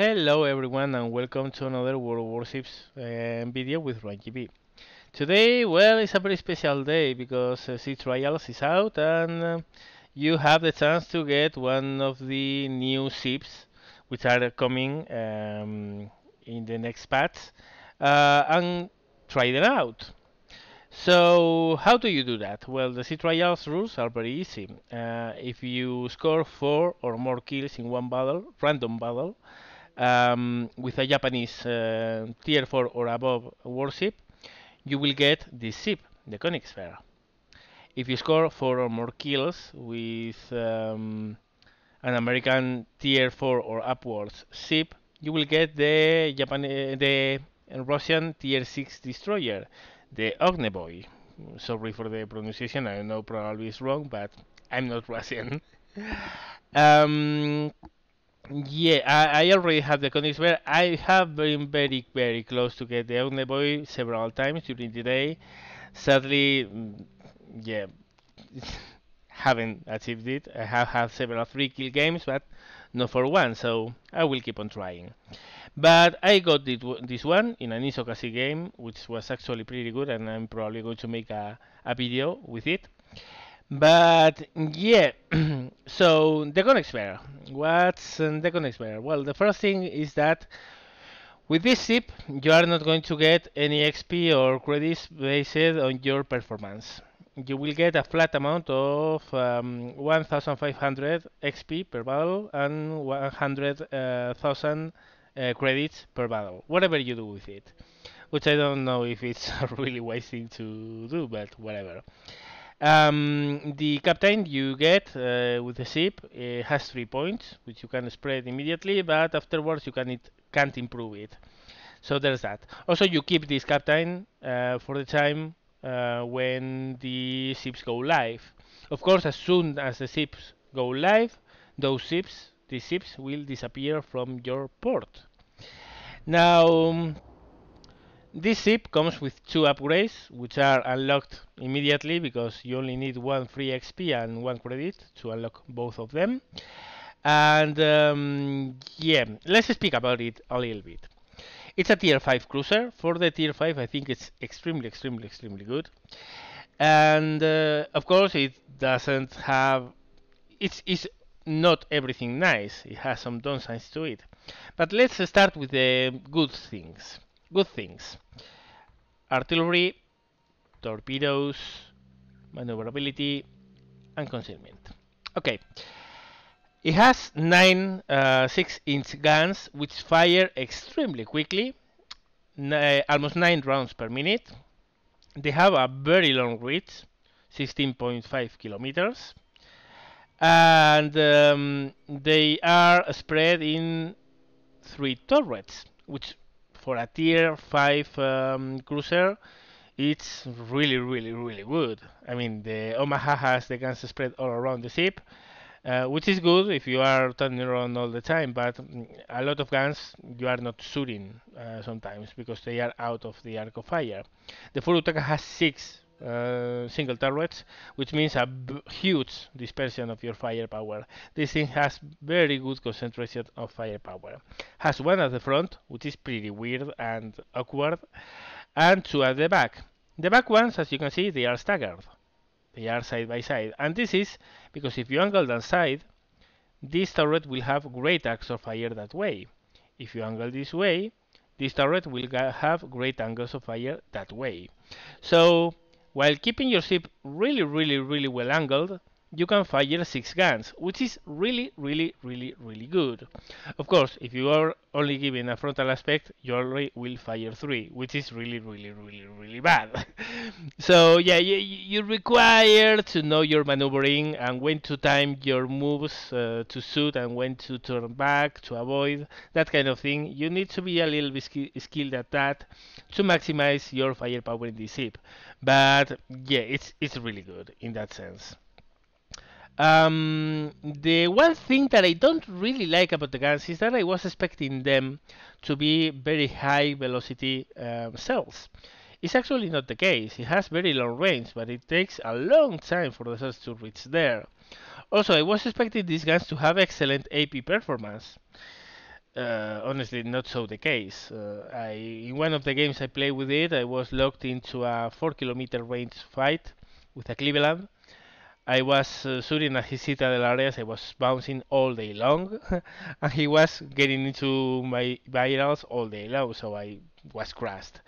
Hello everyone and welcome to another World of Warships video with RunGB. Today, well, it's a very special day because Sea Trials is out and you have the chance to get one of the new ships which are coming in the next patch and try them out. So, how do you do that? Well, the Sea Trials rules are very easy. If you score 4 or more kills in one battle, random battle, with a Japanese tier 4 or above warship, you will get this ship, the Koenigsberg. If you score 4 or more kills with an American tier 4 or upwards ship, you will get the Russian tier 6 destroyer, the Ogneboy. Sorry for the pronunciation, I know probably it's wrong, but I'm not Russian. um, yeah, I already have the Koenigsberg. I have been very close to get the Ogneboy several times during the day. Sadly, yeah, haven't achieved it. I have had several 3-kill games, but not for one, so I will keep on trying. But I got this one in an Isokasi game, which was actually pretty good, and I'm probably going to make a video with it. But yeah, so the Koenigsberg. What's the Koenigsberg? Well, the first thing is that with this ship, you are not going to get any XP or credits based on your performance. You will get a flat amount of 1,500 XP per battle and 100,000 credits per battle, whatever you do with it. Which I don't know if it's a really wise thing to do, but whatever. The captain you get with the ship has 3 points, which you can spread immediately, but afterwards you can't improve it. So there's that. Also, you keep this captain for the time when the ships go live. Of course, as soon as the ships go live, these ships will disappear from your port. Now, this ship comes with 2 upgrades, which are unlocked immediately because you only need 1 free XP and 1 credit to unlock both of them. And yeah, let's speak about it a little bit. It's a tier 5 cruiser. For the tier 5, I think it's extremely good. And of course, it doesn't have. It's not everything nice. It has some downsides to it. But let's start with the good things. Good things: artillery, torpedoes, maneuverability, and concealment. Okay, it has 9 6-inch guns which fire extremely quickly, almost 9 rounds per minute. They have a very long reach, 16.5 kilometers, and they are spread in 3 turrets, which for a tier 5 cruiser, it's really good. I mean, the Omaha has the guns spread all around the ship, which is good if you are turning around all the time, but a lot of guns you are not shooting sometimes because they are out of the arc of fire. The Furutaka has 6 single turrets, which means a huge dispersion of your firepower. This thing has very good concentration of firepower. Has 1 at the front, which is pretty weird and awkward, and 2 at the back. The back ones, as you can see, they are staggered. They are side by side, and this is because if you angle them side, this turret will have great arcs of fire that way. If you angle this way, this turret will have great angles of fire that way. So while keeping your ship really well angled, you can fire 6 guns, which is really good. Of course, if you are only given a frontal aspect, you only will fire 3, which is really bad. So yeah, you require to know your maneuvering and when to time your moves to shoot and when to turn back to avoid, that kind of thing. You need to be a little bit skilled at that to maximize your firepower in this ship. But yeah, it's really good in that sense. The one thing that I don't really like about the guns is that I was expecting them to be very high velocity cells. It's actually not the case. It has very long range, but it takes a long time for the cells to reach there. Also, I was expecting these guns to have excellent AP performance. honestly not so the case. In one of the games I played with it, I was locked into a 4 kilometer range fight with a Cleveland. I was shooting at his citadel areas. I was bouncing all day long, and he was getting into my virals all day long. So I was crushed.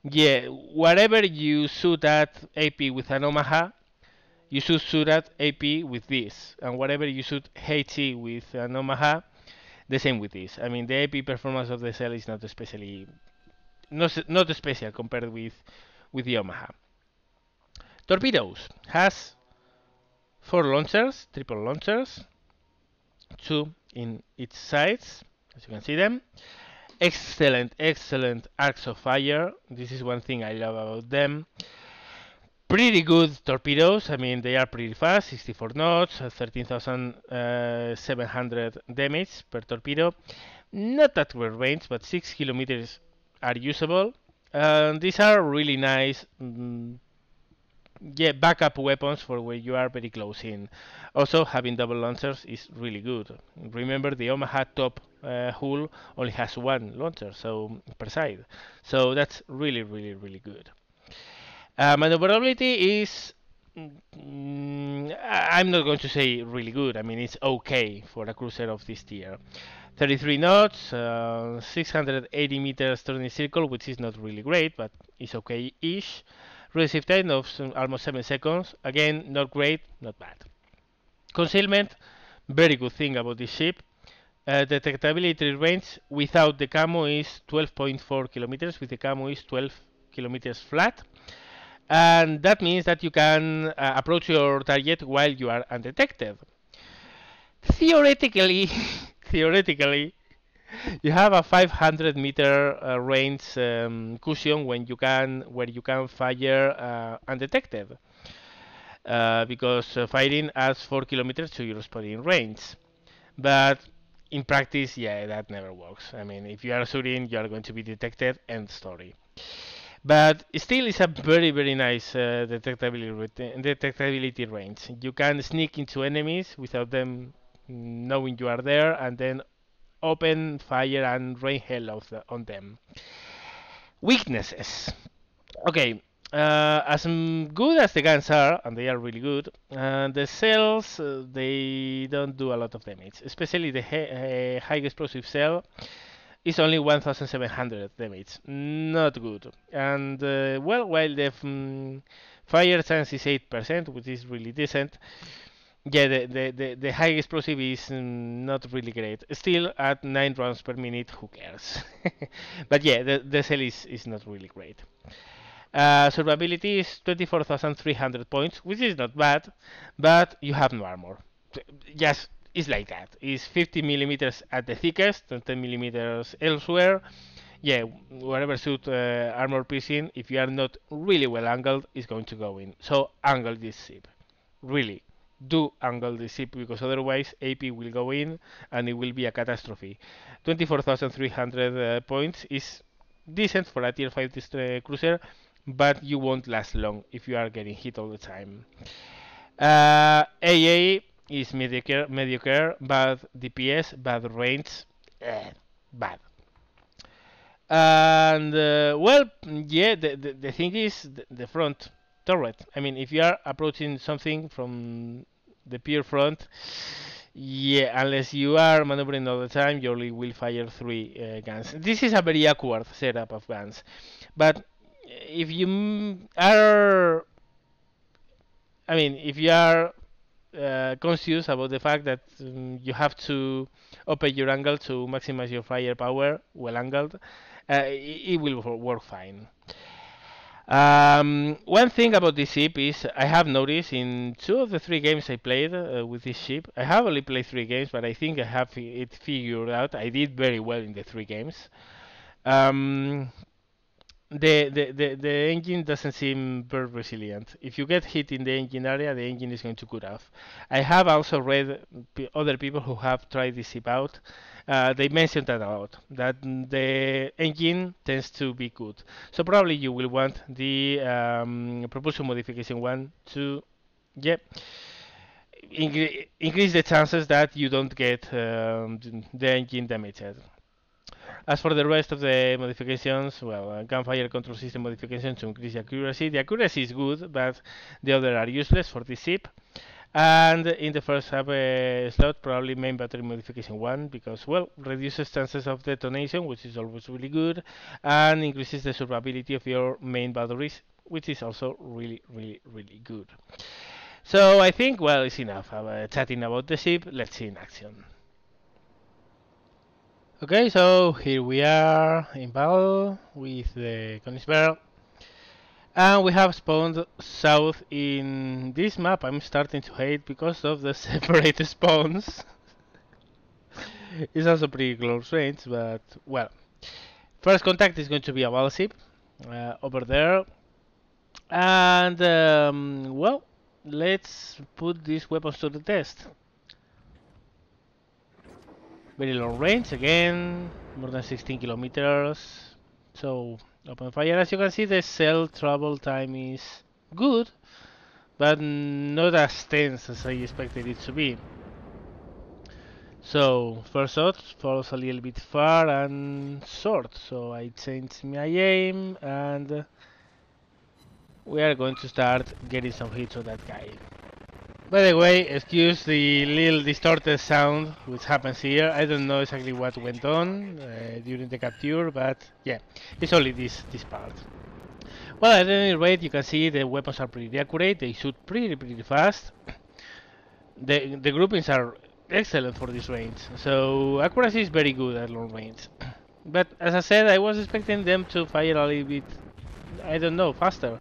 Yeah, whatever you shoot at AP with an Omaha, you should shoot at AP with this, and whatever you shoot HE with an Omaha, the same with this. I mean, the AP performance of the cell is not especially not special compared with the Omaha. Torpedoes has four launchers, triple launchers, two in each sides, as you can see them. Excellent arcs of fire. This is one thing I love about them. Pretty good torpedoes. I mean, they are pretty fast, 64 knots, 13,700 damage per torpedo. Not that great range, but 6 kilometers are usable. These are really nice, yeah, backup weapons for when you are very close in. Also, having double launchers is really good. Remember, the Omaha top hull only has one launcher, so per side. So that's really good. Maneuverability is, I'm not going to say really good. I mean, it's okay for a cruiser of this tier. 33 knots, 680 meters turning circle, which is not really great, but it's okay-ish. Receive time of almost 7 seconds. Again, not great, not bad. Concealment, very good thing about this ship. Detectability range without the camo is 12.4 kilometers. With the camo is 12 kilometers flat. And that means that you can approach your target while you are undetected. Theoretically, theoretically, you have a 500-meter range cushion when where you can fire undetected, because firing adds 4 kilometers to your spotting range. But in practice, yeah, that never works. I mean, if you are shooting, you are going to be detected. End story. But still, it's a very nice detectability range. You can sneak into enemies without them knowing you are there, and then open fire and rain hell on them. Weaknesses. Okay, as good as the guns are, and they are really good, the cells they don't do a lot of damage. Especially the high explosive cell is only 1,700 damage. Not good. And well, while the fire chance is 8%, which is really decent, yeah, the high explosive is not really great. Still, at 9 rounds per minute, who cares? But yeah, the cell is not really great. Survivability is 24,300 points, which is not bad, but you have no armor. Just, it's like that. It's 50 millimeters at the thickest and 10 millimeters elsewhere. Yeah, whatever suit armor piercing, if you are not really well angled, is going to go in. So angle this ship. Really. Do angle the ship, because otherwise AP will go in and it will be a catastrophe. 24,300 points is decent for a tier 5 cruiser, but you won't last long if you are getting hit all the time. AA is mediocre, bad DPS, bad range, bad. And well, yeah, the thing is the front turret. I mean, if you are approaching something from the pure front, yeah, unless you are maneuvering all the time, you only will fire 3 guns. This is a very awkward setup of guns. But if you are, I mean, if you are conscious about the fact that you have to open your angle to maximize your firepower, well angled, it will work fine. One thing about this ship is I have noticed in 2 of the 3 games I played with this ship. I have only played 3 games, but I think I have it figured out. I did very well in the 3 games. Um, the engine doesn't seem very resilient. If you get hit in the engine area, the engine is going to cut off. I have also read other people who have tried this ship out. They mentioned that a lot, that the engine tends to be good. So probably you will want the propulsion modification one to, yeah. increase the chances that you don't get the engine damaged. As for the rest of the modifications, well, gunfire control system modifications to increase the accuracy. The accuracy is good, but the other are useless for this ship. And in the first slot, probably main battery modification 1, because, well, reduces chances of detonation, which is always really good, and increases the survivability of your main batteries, which is also really, really, really good. So I think, well, it's enough chatting about the ship. Let's see in action. Okay, so here we are in battle with the Conisberg. And we have spawned south in this map. I'm starting to hate because of the separate spawns. It's also pretty close range, but well. First contact is going to be a battleship over there. And well, let's put these weapons to the test. Very long range again, more than 16 kilometers. So open fire. As you can see, the cell travel time is good, but not as tense as I expected it to be. So first shot falls a little bit far and short, so I changed my aim and we are going to start getting some hits on that guy. By the way, excuse the little distorted sound which happens here. I don't know exactly what went on during the capture, but yeah, it's only this part. Well, at any rate, you can see the weapons are pretty accurate. They shoot pretty fast. The groupings are excellent for this range, so accuracy is very good at long range. But as I said, I was expecting them to fire a little bit, I don't know, faster.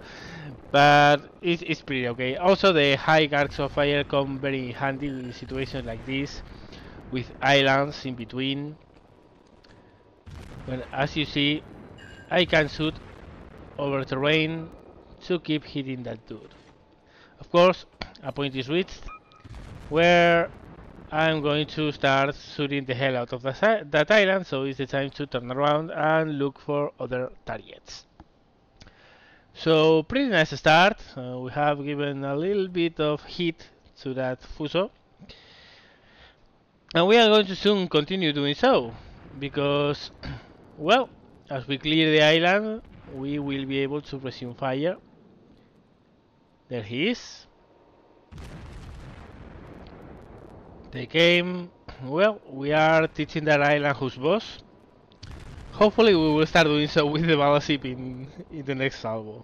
But it's pretty okay. Also, the high arcs of fire come very handy in situations like this, with islands in between. When, as you see, I can shoot over terrain to keep hitting that dude. Of course, a point is reached where I'm going to start shooting the hell out of that island, so it's the time to turn around and look for other targets. So pretty nice start. We have given a little bit of heat to that Fuso, and we are going to soon continue doing so, because, well, as we clear the island, we will be able to resume fire. There he is. They came. Well, we are teaching that island who's boss. Hopefully we will start doing so with the battleship in the next salvo.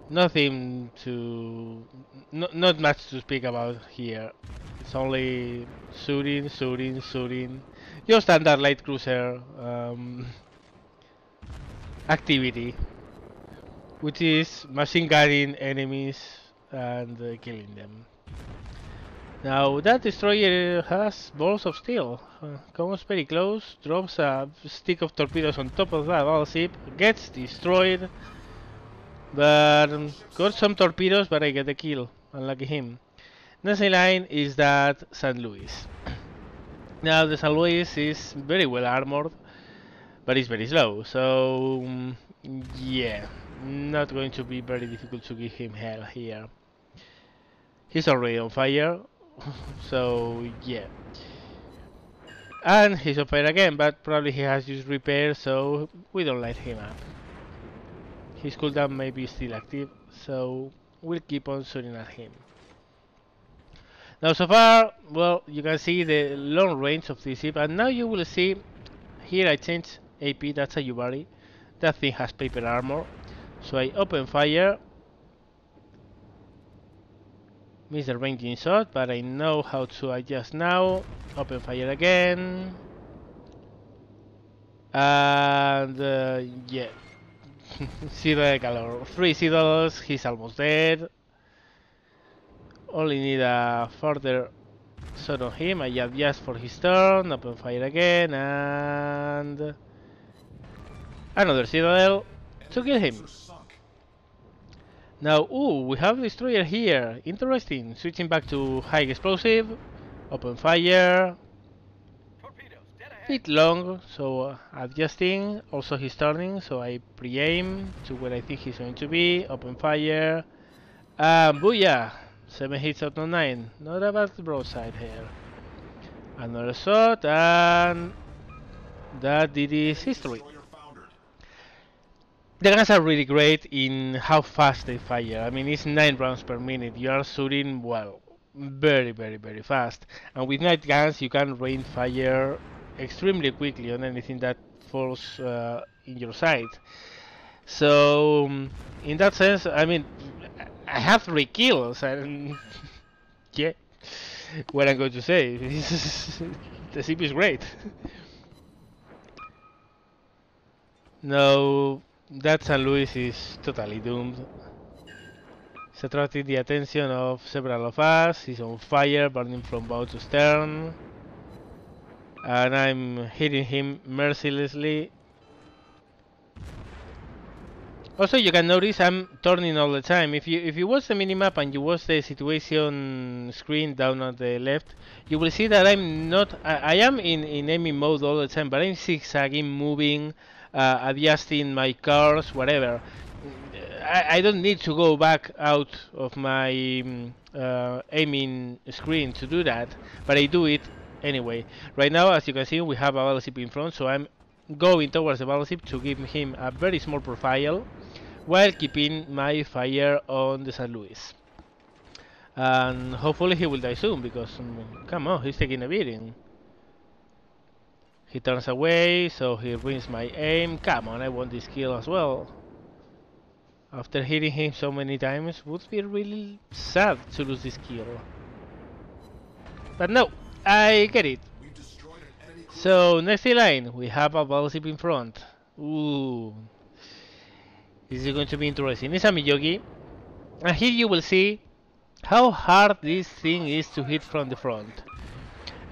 Nothing to... not much to speak about here. It's only shooting. Your standard light cruiser activity, which is machine gunning enemies and killing them. Now that destroyer has balls of steel, comes very close, drops a stick of torpedoes on top of that battleship, gets destroyed, but got some torpedoes, but I get the kill, unlucky him. Next in line is that St. Louis. Now the St. Louis is very well armored, but it's very slow, so yeah, not going to be very difficult to give him hell here. He's already on fire, so yeah. And he's on fire again, but probably he has used repair, so we don't light him up. His cooldown may be still active, so we'll keep on shooting at him. Now so far, well, you can see the long range of this ship, and now you will see, here I changed AP, that's a Yubari. That thing has paper armor, so I open fire. Miss the ranging shot, but I know how to adjust now. Open fire again. And yeah. Zero color. 3 Citadels, he's almost dead. Only need a further shot on him. I adjust for his turn. Open fire again. And another Citadel to kill him. Now, ooh, we have a destroyer here. Interesting. Switching back to high explosive. Open fire. bit long, so adjusting. Also he's turning, so I pre-aim to where I think he's going to be. Open fire. Booyah! 7 hits out of 9. Not a bad broadside here. Another shot, and that did his history. The guns are really great in how fast they fire. I mean, it's 9 rounds per minute. You are shooting, well, very, very, very fast. And with night guns, you can rain fire extremely quickly on anything that falls in your sight. So, in that sense, I mean, I have 3 kills, and yeah, what I'm going to say, the CP is great. No, that San Luis is totally doomed. He's attracting the attention of several of us. He's on fire, burning from bow to stern. And I'm hitting him mercilessly. Also, you can notice I'm turning all the time. If you watch the minimap and you watch the situation screen down on the left, you will see that I'm not. I am in aiming mode all the time, but I'm zigzagging, moving, adjusting my cars, whatever. I don't need to go back out of my aiming screen to do that, but I do it anyway. Right now, as you can see, we have a battleship in front, so I'm going towards the battleship to give him a very small profile while keeping my fire on the San Luis. And hopefully he will die soon, because come on, he's taking a beating. He turns away, so he ruins my aim. Come on, I want this kill as well. After hitting him so many times, would be really sad to lose this kill. But no, I get it. So next in line, we have a battleship in front. Ooh, this is going to be interesting. It's a Miyogi, and here you will see how hard this thing is to hit from the front.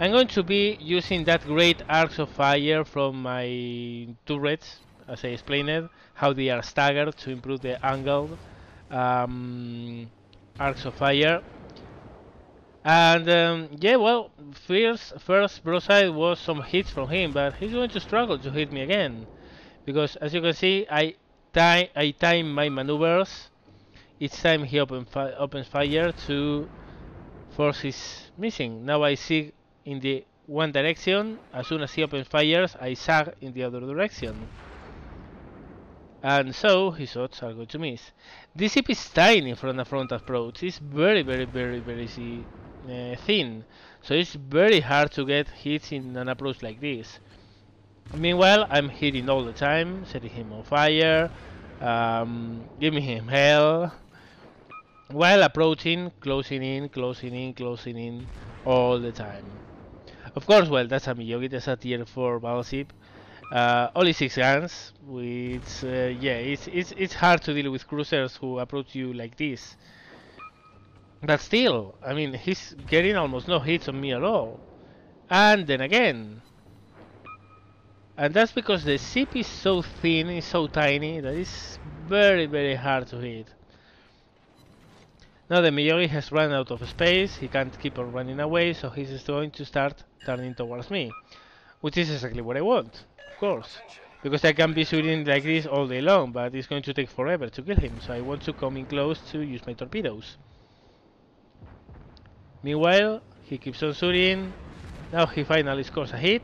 I'm going to be using that great arcs of fire from my turrets, as I explained, how they are staggered to improve the angle arcs of fire. And yeah, well, first broadside was some hits from him, but he's going to struggle to hit me again, because as you can see, I time my maneuvers. Each time he opens fire to force his missing. Now I see in the one direction. As soon as he opens fires, I sag in the other direction. And so his shots are going to miss. This ship is tiny from a front approach. It's very, very, very, very thin. So it's very hard to get hits in an approach like this. Meanwhile, I'm hitting all the time, setting him on fire, giving him hell, while approaching, closing in, closing in, closing in all the time. Of course, well, that's a Miyogi, that's a tier 4 battleship. Only 6 guns, which, yeah, it's hard to deal with cruisers who approach you like this. But still, I mean, he's getting almost no hits on me at all. And then again. And that's because the ship is so thin, it's so tiny, that it's very, very hard to hit. Now the Miyogi has run out of space, he can't keep on running away, so he's just going to start turning towards me. Which is exactly what I want, of course. Because I can be shooting like this all day long, but it's going to take forever to kill him, so I want to come in close to use my torpedoes. Meanwhile, he keeps on shooting. Now he finally scores a hit.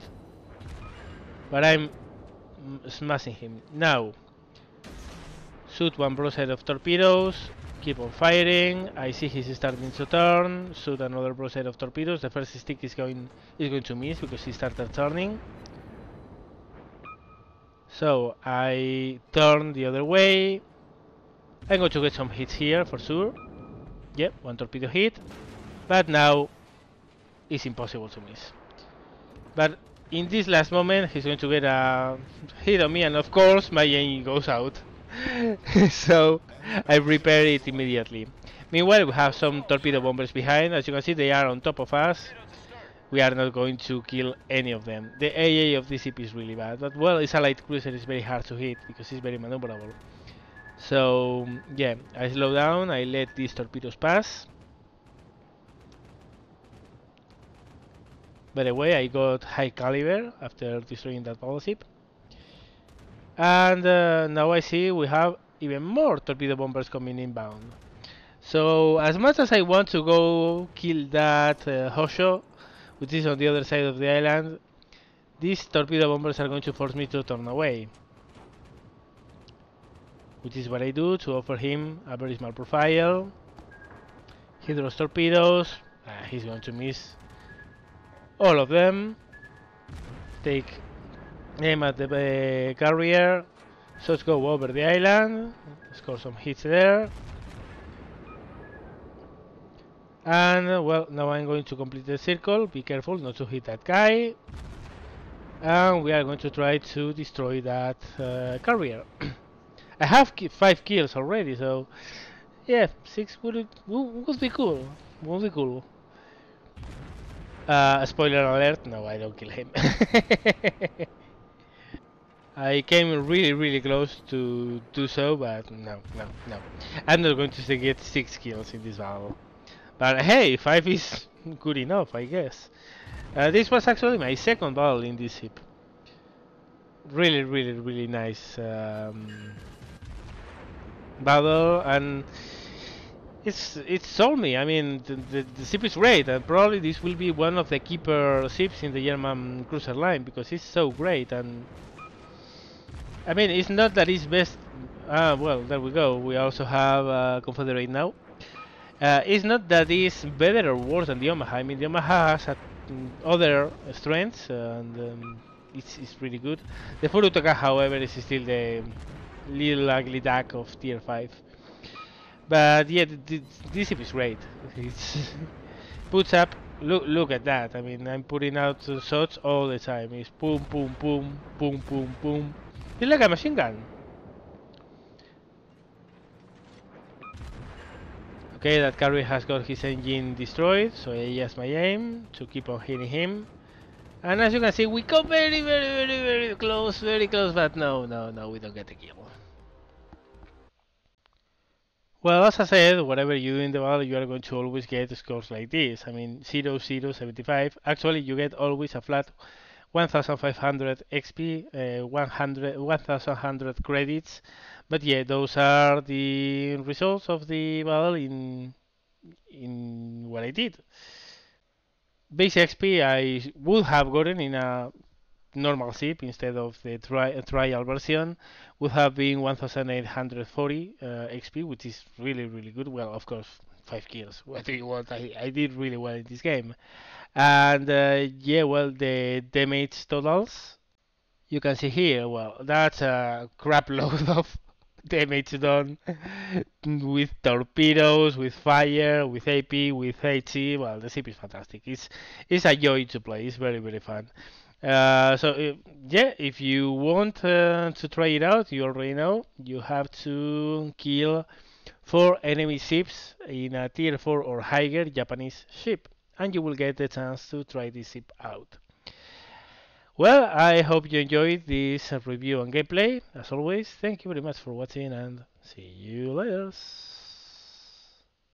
But I'm smashing him. Now, shoot one broadside of torpedoes. Keep on firing. I see he's starting to turn. Shoot another broadside of torpedoes. The first stick is going to miss because he started turning. So I turn the other way. I'm going to get some hits here for sure. Yep, one torpedo hit. But now it's impossible to miss. But in this last moment, he's going to get a hit on me, and of course my aim goes out. So I repair it immediately. Meanwhile, we have some torpedo bombers behind. As you can see, they are on top of us. We are not going to kill any of them. The AA of this ship is really bad, but well, it's a light cruiser, it's very hard to hit because it's very maneuverable. So yeah, I slow down, I let these torpedoes pass. By the way, I got high caliber after destroying that battleship. And now I see we have even more torpedo bombers coming inbound. So as much as I want to go kill that Hosho, which is on the other side of the island, these torpedo bombers are going to force me to turn away. Which is what I do to offer him a very small profile. He throws torpedoes. He's going to miss all of them. Take aim at the carrier. Shots go over the island. Score some hits there. And well, now I'm going to complete the circle. Be careful not to hit that guy. And we are going to try to destroy that carrier. I have 5 kills already, so yeah, 6 would be cool. Would be cool. Spoiler alert, no, I don't kill him. I came really close to do so, but no. I'm not going to get 6 kills in this battle. But hey, 5 is good enough, I guess. This was actually my second battle in this ship. Really nice battle, and it's sold me. I mean, the ship is great, and probably this will be one of the keeper ships in the German cruiser line because it's so great. And I mean, it's not that it's best. Well, there we go. We also have Confederate now. It's not that it's better or worse than the Omaha. I mean, the Omaha has other strengths, and it's really good. The Furutoka, however, is still the little ugly duck of tier 5. But yeah, this ship is great. It's puts up. Look at that. I mean, I'm putting out shots all the time. It's boom, boom, boom, boom, boom, boom. It's like a machine gun. Okay, that carrier has got his engine destroyed, so I adjust my aim to keep on hitting him. And as you can see, we come very close, but no, we don't get the kill. Well, as I said, whatever you do in the battle, you are going to always get scores like this. I mean, 0, 0, 75. Actually, you get always a flat 1500 XP, 1100 credits. But yeah, those are the results of the battle in what I did. Base XP I would have gotten in a normal ship instead of the trial version would have been 1840 XP, which is really good. Well, of course, 5 kills. What do you want? I did really well in this game. And yeah, well, the damage totals you can see here. Well, that's a crap load of damage done with torpedoes, with fire, with AP, with HE. Well, the ship is fantastic. It's a joy to play. It's very fun. Yeah, if you want to try it out, you already know you have to kill 4 enemy ships in a tier 4 or higher Japanese ship, and you will get the chance to try this ship out. Well, I hope you enjoyed this review and gameplay. As always, thank you very much for watching and see you later.